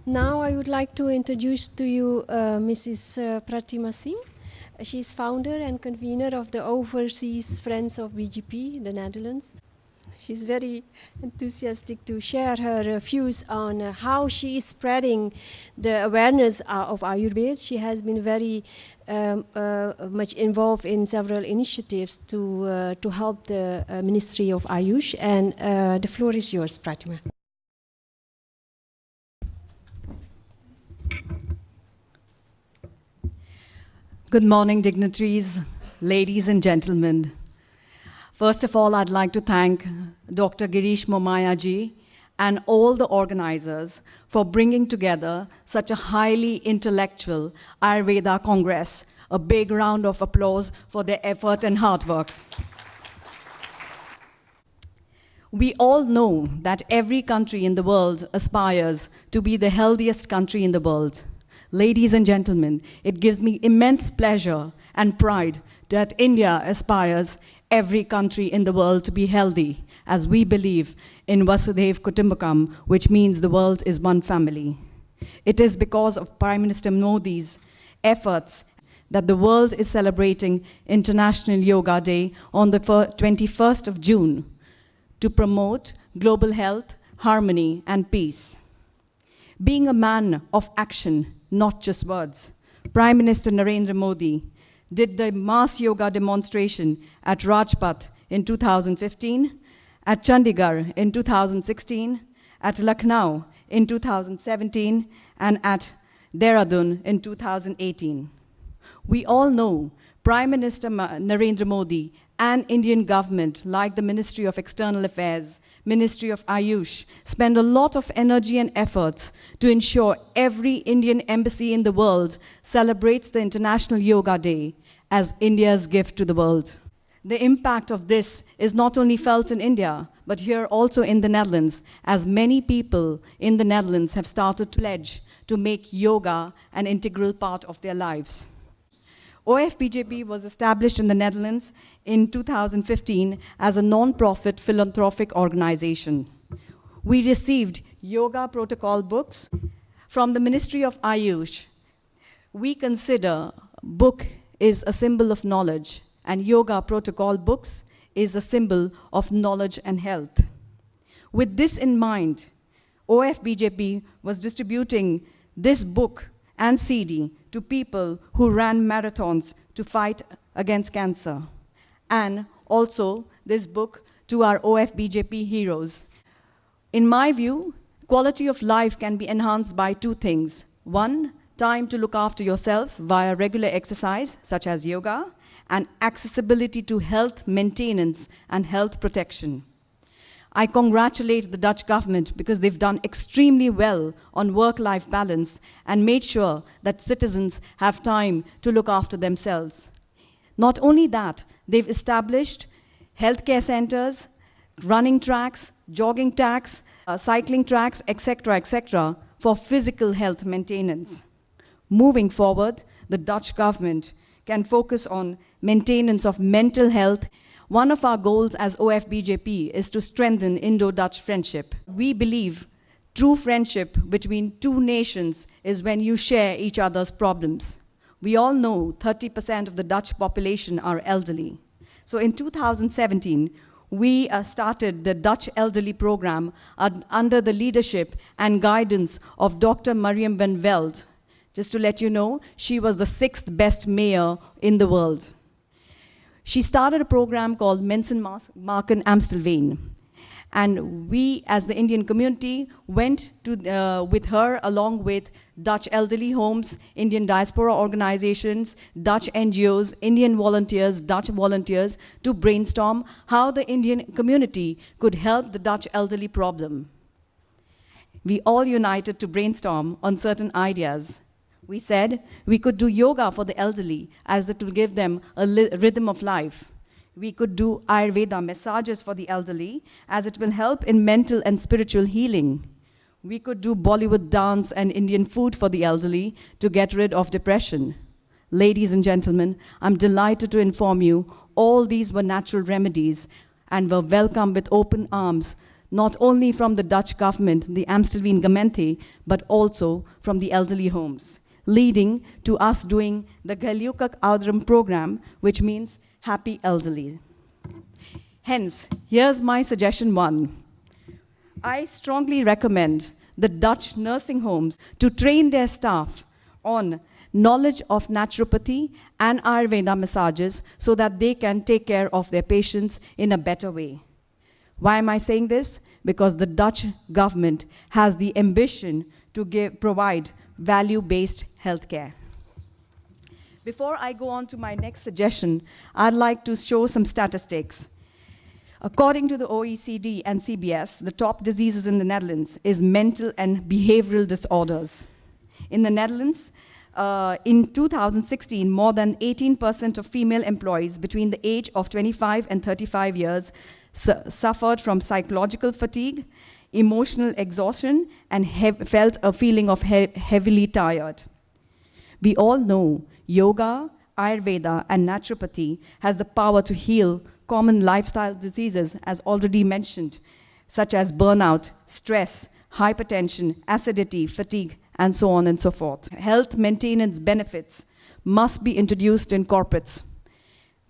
Now I would like to introduce to you Mrs. Pratima Singh. She's founder and convener of the Overseas Friends of BJP, the Netherlands. She's very enthusiastic to share her views on how she is spreading the awareness of Ayurveda. She has been very much involved in several initiatives to help the Ministry of Ayush. And the floor is yours, Pratima. Good morning, dignitaries, ladies and gentlemen. First of all, I'd like to thank Dr. Girish Momaya ji and all the organizers for bringing together such a highly intellectual Ayurveda Congress. A big round of applause for their effort and hard work. We all know that every country in the world aspires to be the healthiest country in the world. Ladies and gentlemen, it gives me immense pleasure and pride that India aspires every country in the world to be healthy, as we believe in Vasudhaiva Kutumbakam, which means the world is one family. It is because of Prime Minister Modi's efforts that the world is celebrating International Yoga Day on the 21st of June to promote global health, harmony, and peace. Being a man of action, not just words, Prime Minister Narendra Modi did the mass yoga demonstration at Rajpath in 2015, at Chandigarh in 2016, at Lucknow in 2017, and at Dehradun in 2018. We all know Prime Minister Narendra Modi and Indian government, like the Ministry of External Affairs, Ministry of Ayush, spend a lot of energy and efforts to ensure every Indian embassy in the world celebrates the International Yoga Day as India's gift to the world. The impact of this is not only felt in India, but here also in the Netherlands, as many people in the Netherlands have started to pledge to make yoga an integral part of their lives. OFBJP was established in the Netherlands in 2015 as a non-profit philanthropic organization. We received yoga protocol books from the Ministry of Ayush. We consider book is a symbol of knowledge, and yoga protocol books is a symbol of knowledge and health. With this in mind, OFBJP was distributing this book and CD to people who ran marathons to fight against cancer, and also this book to our OFBJP heroes. In my view, quality of life can be enhanced by two things. One, time to look after yourself via regular exercise, such as yoga, and accessibility to health maintenance and health protection. I congratulate the Dutch government because they've done extremely well on work-life balance and made sure that citizens have time to look after themselves. Not only that, they've established healthcare centers, running tracks, jogging tracks, cycling tracks, etc., for physical health maintenance. Moving forward, the Dutch government can focus on maintenance of mental health. One of our goals as OFBJP is to strengthen Indo-Dutch friendship. We believe true friendship between two nations is when you share each other's problems. We all know 30% of the Dutch population are elderly. So in 2017, we started the Dutch Elderly Program under the leadership and guidance of Dr. Mariam van Veld. Just to let you know, she was the 6th best mayor in the world. She started a program called Mensen Maken Amstelveen. And we, as the Indian community, went to, with her along with Dutch elderly homes, Indian diaspora organizations, Dutch NGOs, Indian volunteers, Dutch volunteers, to brainstorm how the Indian community could help the Dutch elderly problem. We all united to brainstorm on certain ideas. We said we could do yoga for the elderly, as it will give them a rhythm of life. We could do Ayurveda massages for the elderly, as it will help in mental and spiritual healing. We could do Bollywood dance and Indian food for the elderly to get rid of depression. Ladies and gentlemen, I'm delighted to inform you all these were natural remedies and were welcomed with open arms not only from the Dutch government, the Amstelveen Gemeente, but also from the elderly homes, leading to us doing the Gelukkig Ouderen program, which means happy elderly. Hence, here's my suggestion one. I strongly recommend the Dutch nursing homes to train their staff on knowledge of naturopathy and Ayurveda massages so that they can take care of their patients in a better way. Why am I saying this? Because the Dutch government has the ambition to provide value-based healthcare. Before I go on to my next suggestion, I'd like to show some statistics. According to the OECD and CBS, the top diseases in the Netherlands is mental and behavioral disorders. In the Netherlands, in 2016, more than 18% of female employees between the age of 25 and 35 years suffered from psychological fatigue, emotional exhaustion, and felt a feeling of heavily tired. We all know yoga, Ayurveda, and naturopathy has the power to heal common lifestyle diseases, as already mentioned, such as burnout, stress, hypertension, acidity, fatigue, and so on and so forth. Health maintenance benefits must be introduced in corporates.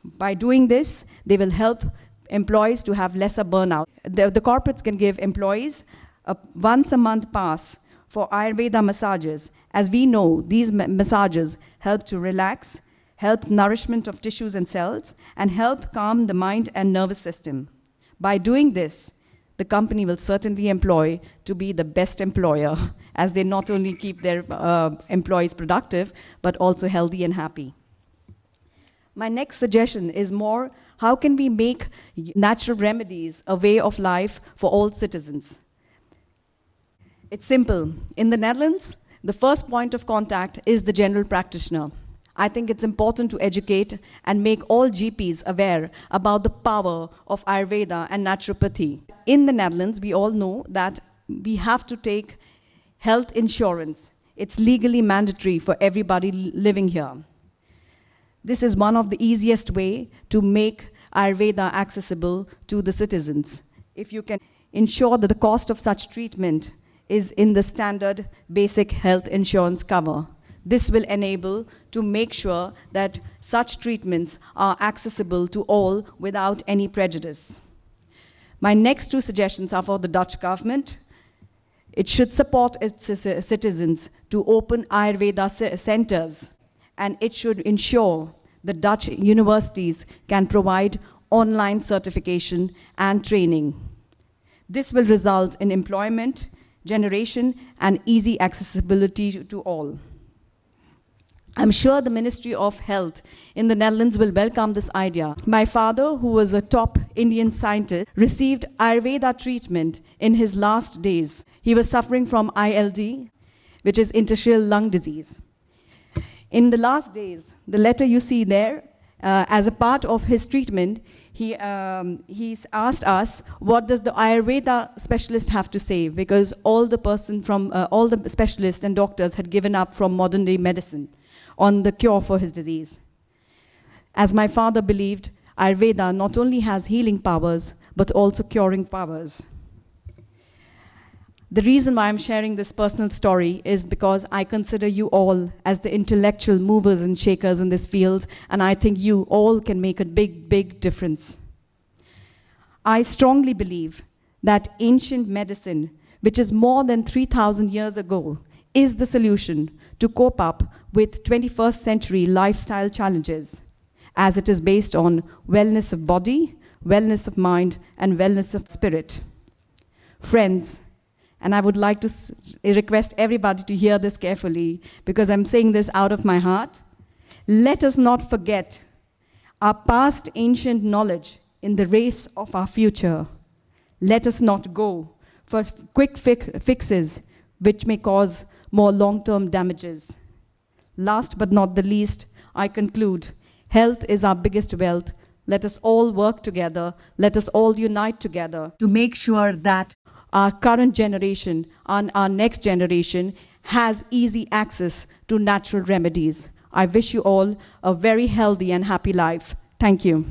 By doing this, they will help employees to have lesser burnout. The corporates can give employees a once-a-month pass for Ayurveda massages. As we know, these massages help to relax, help nourishment of tissues and cells, and help calm the mind and nervous system. By doing this, the company will certainly employ to be the best employer, as they not only keep their employees productive, but also healthy and happy. My next suggestion is more, how can we make natural remedies a way of life for all citizens? It's simple. In the Netherlands, the first point of contact is the general practitioner. I think it's important to educate and make all GPs aware about the power of Ayurveda and naturopathy. In the Netherlands, we all know that we have to take health insurance. It's legally mandatory for everybody living here. This is one of the easiest way to make Ayurveda accessible to the citizens. If you can ensure that the cost of such treatment is in the standard basic health insurance cover. This will enable to make sure that such treatments are accessible to all without any prejudice. My next two suggestions are for the Dutch government. It should support its citizens to open Ayurveda centers, and it should ensure the Dutch universities can provide online certification and training. This will result in employment generation and easy accessibility to all. I'm sure the Ministry of Health in the Netherlands will welcome this idea. My father, who was a top Indian scientist, received Ayurveda treatment in his last days. He was suffering from ILD, which is interstitial lung disease. In the last days, the letter you see there, as a part of his treatment, he's asked us, what does the Ayurveda specialist have to say? Because all the specialists and doctors had given up from modern day medicine on the cure for his disease. As my father believed, Ayurveda not only has healing powers, but also curing powers. The reason why I'm sharing this personal story is because I consider you all as the intellectual movers and shakers in this field, and I think you all can make a big, big difference. I strongly believe that ancient medicine, which is more than 3,000 years ago, is the solution to cope up with 21st century lifestyle challenges, as it is based on wellness of body, wellness of mind, and wellness of spirit. Friends, and I would like to request everybody to hear this carefully, because I'm saying this out of my heart. Let us not forget our past ancient knowledge in the race of our future. Let us not go for quick fixes which may cause more long-term damages. Last but not the least, I conclude, health is our biggest wealth. Let us all work together. Let us all unite together to make sure that our current generation and our next generation has easy access to natural remedies. I wish you all a very healthy and happy life. Thank you.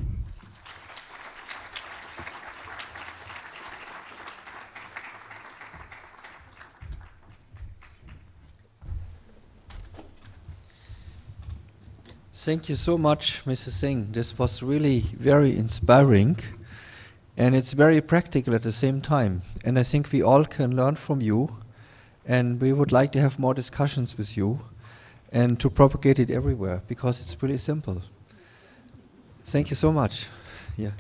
Thank you so much, Mrs. Singh. This was really very inspiring, and it's very practical at the same time. And I think we all can learn from you, and we would like to have more discussions with you and to propagate it everywhere, because it's pretty simple. Thank you so much. Yeah.